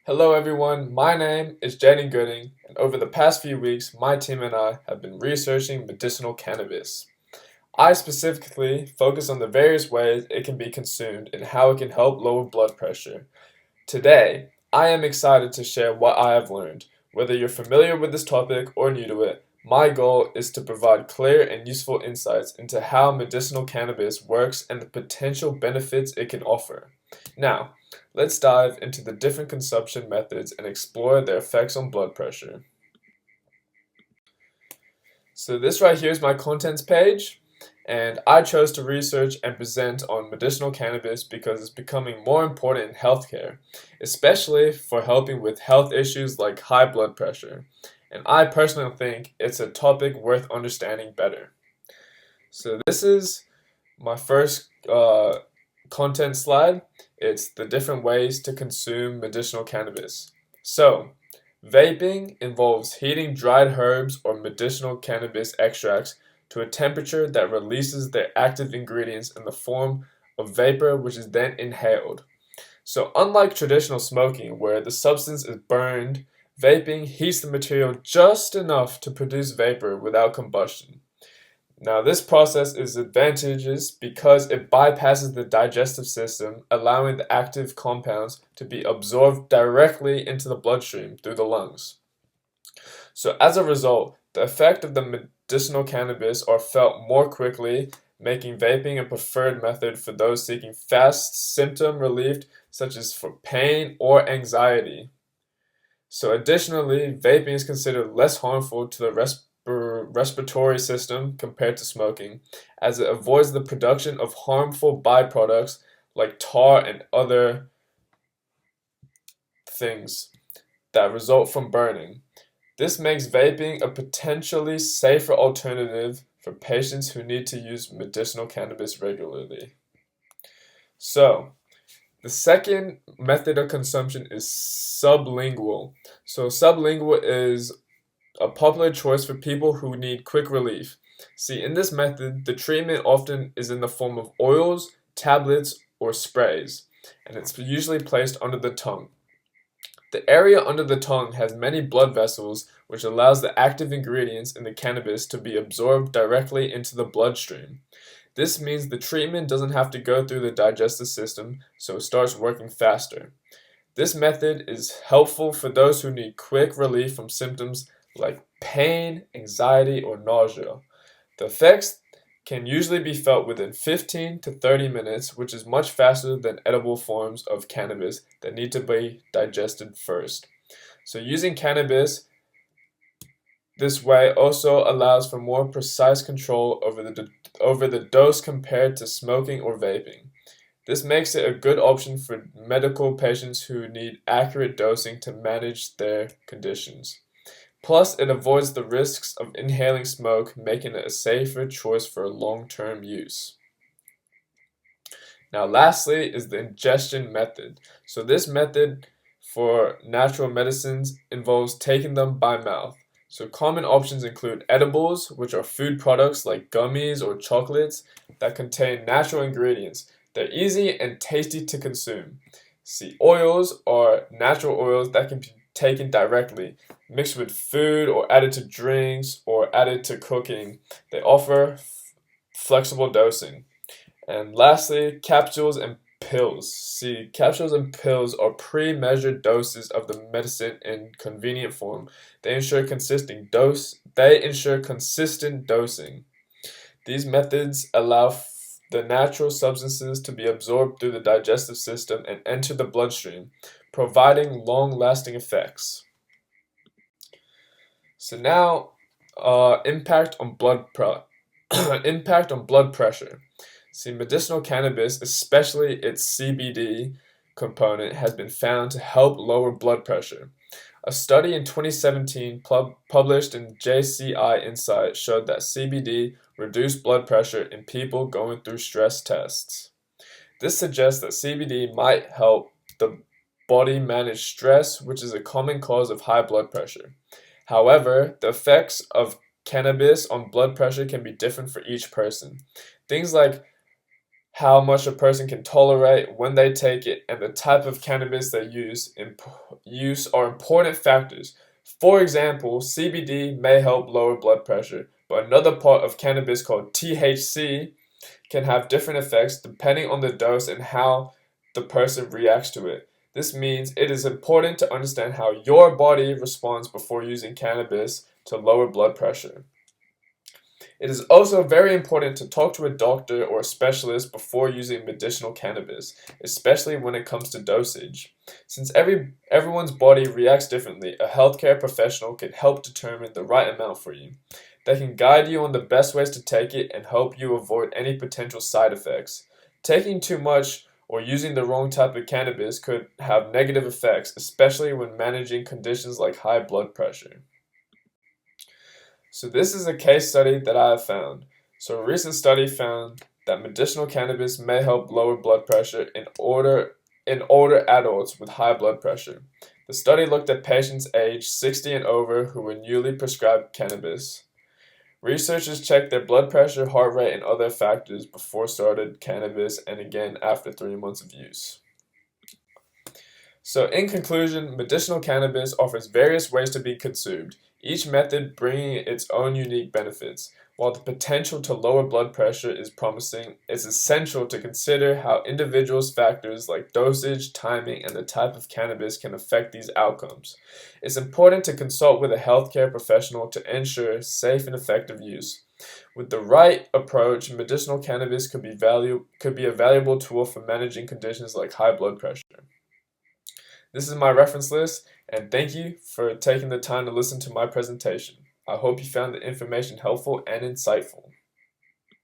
Hello everyone, my name is Jaden Gooding, and over the past few weeks, my team and I have been researching medicinal cannabis. I specifically focus on the various ways it can be consumed and how it can help lower blood pressure. Today, I am excited to share what I have learned. Whether you're familiar with this topic or new to it, my goal is to provide clear and useful insights into how medicinal cannabis works and the potential benefits it can offer. Now, let's dive into the different consumption methods and explore their effects on blood pressure. So this right here is my contents page, and I chose to research and present on medicinal cannabis because it's becoming more important in healthcare, especially for helping with health issues like high blood pressure. And I personally think it's a topic worth understanding better. So this is my first content slide. It's the different ways to consume medicinal cannabis. So, vaping involves heating dried herbs or medicinal cannabis extracts to a temperature that releases their active ingredients in the form of vapor, which is then inhaled. So, unlike traditional smoking, where the substance is burned, vaping heats the material just enough to produce vapor without combustion. Now, this process is advantageous because it bypasses the digestive system, allowing the active compounds to be absorbed directly into the bloodstream through the lungs. So, as a result, the effect of the medicinal cannabis are felt more quickly, making vaping a preferred method for those seeking fast symptom relief, such as for pain or anxiety. So, additionally, vaping is considered less harmful to the respiratory system compared to smoking, as it avoids the production of harmful byproducts like tar and other things that result from burning. This makes vaping a potentially safer alternative for patients who need to use medicinal cannabis regularly. So, the second method of consumption is sublingual. So, sublingual is a popular choice for people who need quick relief. See, in this method, the treatment often is in the form of oils, tablets, or sprays, and it's usually placed under the tongue. The area under the tongue has many blood vessels, which allows the active ingredients in the cannabis to be absorbed directly into the bloodstream. This means the treatment doesn't have to go through the digestive system, so it starts working faster. This method is helpful for those who need quick relief from symptoms like pain, anxiety, or nausea. The effects can usually be felt within 15 to 30 minutes, which is much faster than edible forms of cannabis that need to be digested first. So, using cannabis this way also allows for more precise control over the dose compared to smoking or vaping. This makes it a good option for medical patients who need accurate dosing to manage their conditions. Plus, it avoids the risks of inhaling smoke, making it a safer choice for long-term use. Now, lastly is the ingestion method. So this method for natural medicines involves taking them by mouth. So common options include edibles, which are food products like gummies or chocolates that contain natural ingredients. They're easy and tasty to consume. See, oils are natural oils that can be taken directly, mixed with food or added to drinks or added to cooking. They offer flexible dosing. And lastly, capsules and pills. See, capsules and pills are pre-measured doses of the medicine in convenient form. They ensure consistent dosing. These methods allow the natural substances to be absorbed through the digestive system and enter the bloodstream, providing long-lasting effects. So now, impact on impact on blood pressure. See, medicinal cannabis, especially its CBD component, has been found to help lower blood pressure. A study in 2017 published in JCI Insight showed that CBD reduced blood pressure in people going through stress tests. This suggests that CBD might help the body manage stress, which is a common cause of high blood pressure. However, the effects of cannabis on blood pressure can be different for each person. Things like how much a person can tolerate when they take it, and the type of cannabis they use are important factors. For example, CBD may help lower blood pressure, but another part of cannabis called THC can have different effects depending on the dose and how the person reacts to it. This means it is important to understand how your body responds before using cannabis to lower blood pressure. It is also very important to talk to a doctor or a specialist before using medicinal cannabis, especially when it comes to dosage. Since everyone's body reacts differently, a healthcare professional can help determine the right amount for you. They can guide you on the best ways to take it and help you avoid any potential side effects. Taking too much or using the wrong type of cannabis could have negative effects, especially when managing conditions like high blood pressure. So this is a case study that I have found. So a recent study found that medicinal cannabis may help lower blood pressure in older adults with high blood pressure. The study looked at patients aged 60 and over who were newly prescribed cannabis. Researchers checked their blood pressure, heart rate, and other factors before started cannabis and again after 3 months of use. So, in conclusion, medicinal cannabis offers various ways to be consumed, each method bringing its own unique benefits. While the potential to lower blood pressure is promising, it's essential to consider how individuals' factors like dosage, timing, and the type of cannabis can affect these outcomes. It's important to consult with a healthcare professional to ensure safe and effective use. With the right approach, medicinal cannabis could be a valuable tool for managing conditions like high blood pressure. This is my reference list, and thank you for taking the time to listen to my presentation. I hope you found the information helpful and insightful.